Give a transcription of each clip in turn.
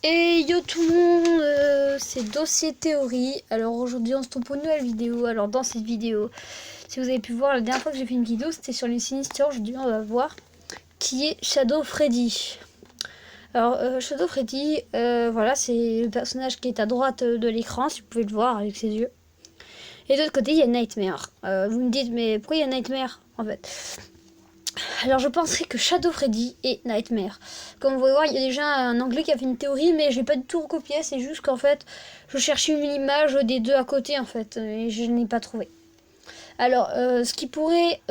Et yo tout le monde, c'est Dossier Théorie. Alors aujourd'hui on se trouve pour une nouvelle vidéo. Alors dans cette vidéo, si vous avez pu voir, la dernière fois que j'ai fait une vidéo c'était sur les Sinister. Aujourd'hui on va voir qui est Shadow Freddy. Alors Shadow Freddy, voilà, c'est le personnage qui est à droite de l'écran, si vous pouvez le voir avec ses yeux. Et de l'autre côté il y a Nightmare. Vous me dites mais pourquoi il y a Nightmare en fait? Alors je penserais que Shadow Freddy et Nightmare. Comme vous pouvez voir, il y a déjà un anglais qui a fait une théorie, mais je l'ai pas du tout recopié. C'est juste qu'en fait, je cherchais une image des deux à côté en fait, et je n'ai pas trouvé. Alors, ce qui pourrait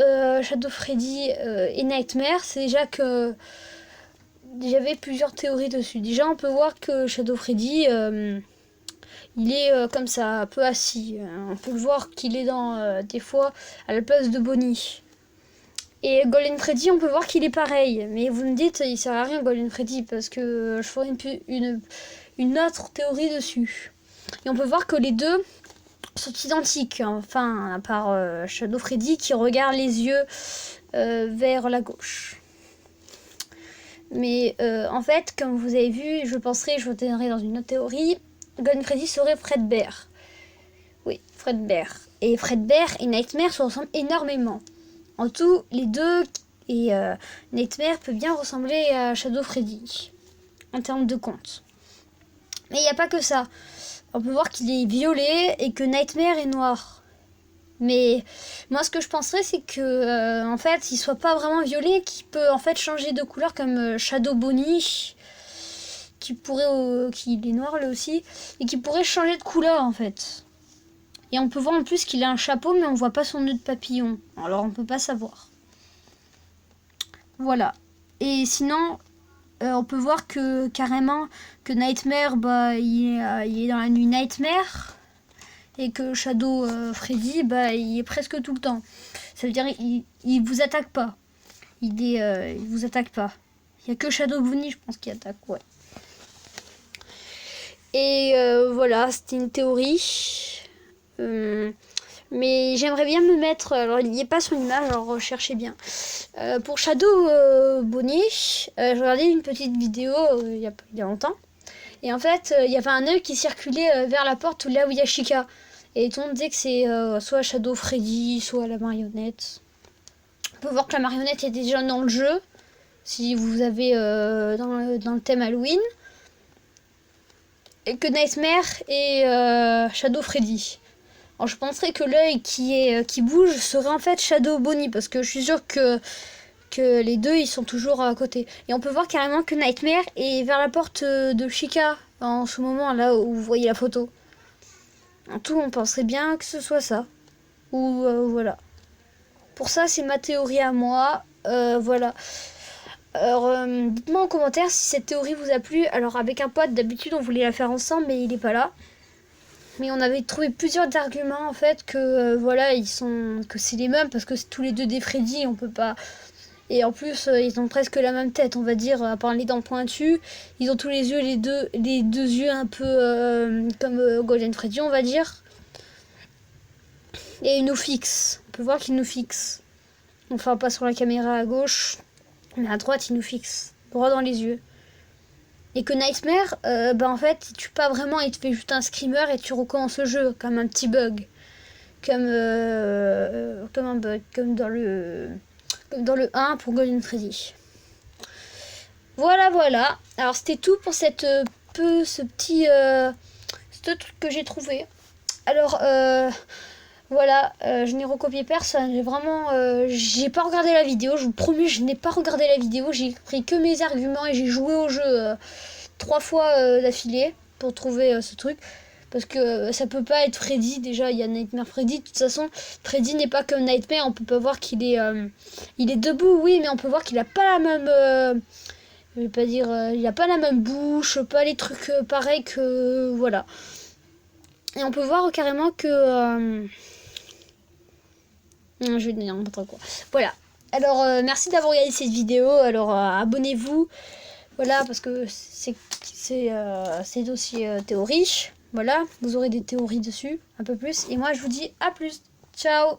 Shadow Freddy et Nightmare, c'est déjà que j'avais plusieurs théories dessus. Déjà, on peut voir que Shadow Freddy, il est comme ça, un peu assis. On peut le voir qu'il est dans des fois à la place de Bonnie. Et Golden Freddy, on peut voir qu'il est pareil. Mais vous me dites, il sert à rien Golden Freddy, parce que je ferai une autre théorie dessus. Et on peut voir que les deux sont identiques. Enfin, à part Shadow Freddy qui regarde les yeux vers la gauche. Mais en fait, comme vous avez vu, je reviendrai dans une autre théorie, Golden Freddy serait Fredbear. Oui, Fredbear. Et Fredbear et Nightmare se ressemblent énormément. En tout, les deux, et Nightmare peut bien ressembler à Shadow Freddy, en termes de conte. Mais il n'y a pas que ça. On peut voir qu'il est violet et que Nightmare est noir. Mais moi, ce que je penserais, c'est que en fait, il soit pas vraiment violet, qu'il peut en fait changer de couleur comme Shadow Bonnie, qui est noir là aussi, et qui pourrait changer de couleur en fait. Et on peut voir en plus qu'il a un chapeau, mais on voit pas son nœud de papillon. Alors on peut pas savoir. Voilà. Et sinon, on peut voir que carrément que Nightmare, il est dans la nuit Nightmare. Et que Shadow Freddy, il est presque tout le temps. Ça veut dire il vous attaque pas. Il vous attaque pas. Il y a que Shadow Bonnie, je pense, qui attaque, ouais. Et voilà, c'était une théorie. Mais j'aimerais bien me mettre, alors il n'y est pas sur l'image, alors recherchez bien. Pour Shadow Bonnie, je regardais une petite vidéo il y a longtemps. Et en fait, il y avait un œil qui circulait vers la porte là où il y a Chica. Et tout le monde disait que c'est soit Shadow Freddy, soit la marionnette. On peut voir que la marionnette est déjà dans le jeu, si vous avez dans le thème Halloween. Et que Nightmare et Shadow Freddy. Alors je penserais que l'œil qui bouge serait en fait Shadow Bonnie, parce que je suis sûre que les deux ils sont toujours à côté. Et on peut voir carrément que Nightmare est vers la porte de Chica en ce moment là où vous voyez la photo. En tout, on penserait bien que ce soit ça. Ou voilà. Pour ça, c'est ma théorie à moi. Voilà. Alors, dites-moi en commentaire si cette théorie vous a plu. Alors, avec un pote, d'habitude, on voulait la faire ensemble, mais il n'est pas là. Mais on avait trouvé plusieurs arguments, en fait, que voilà, que c'est les mêmes, parce que c'est tous les deux des Freddy, on peut pas. Et en plus, ils ont presque la même tête, on va dire, à part les dents pointues. Ils ont tous les yeux, les deux yeux un peu comme Golden Freddy, on va dire. Et ils nous fixent. On peut voir qu'ils nous fixent. Enfin, pas sur la caméra à gauche, mais à droite, ils nous fixent. Droit dans les yeux. Et que Nightmare, en fait, il tue pas vraiment, il te fait juste un screamer et tu recommences le jeu, comme un petit bug. Comme un bug, comme dans le 1 pour Golden Freddy. Voilà. Alors c'était tout pour ce petit truc que j'ai trouvé. Alors voilà, je n'ai recopié personne. J'ai pas regardé la vidéo. Je vous promets, je n'ai pas regardé la vidéo. J'ai pris que mes arguments et j'ai joué au jeu 3 fois d'affilée pour trouver ce truc. Parce que ça peut pas être Freddy. Déjà, il y a Nightmare Freddy. De toute façon, Freddy n'est pas comme Nightmare. On peut pas voir qu'il est debout, oui, mais on peut voir qu'il a pas la même. Je vais pas dire, il a pas la même bouche, pas les trucs pareils que voilà. Et on peut voir carrément que je vais dire n'importe quoi. Voilà. Alors merci d'avoir regardé cette vidéo. Alors abonnez-vous. Voilà, parce que c'est Dossier Théorie. Voilà, vous aurez des théories dessus, un peu plus. Et moi, je vous dis à plus. Ciao.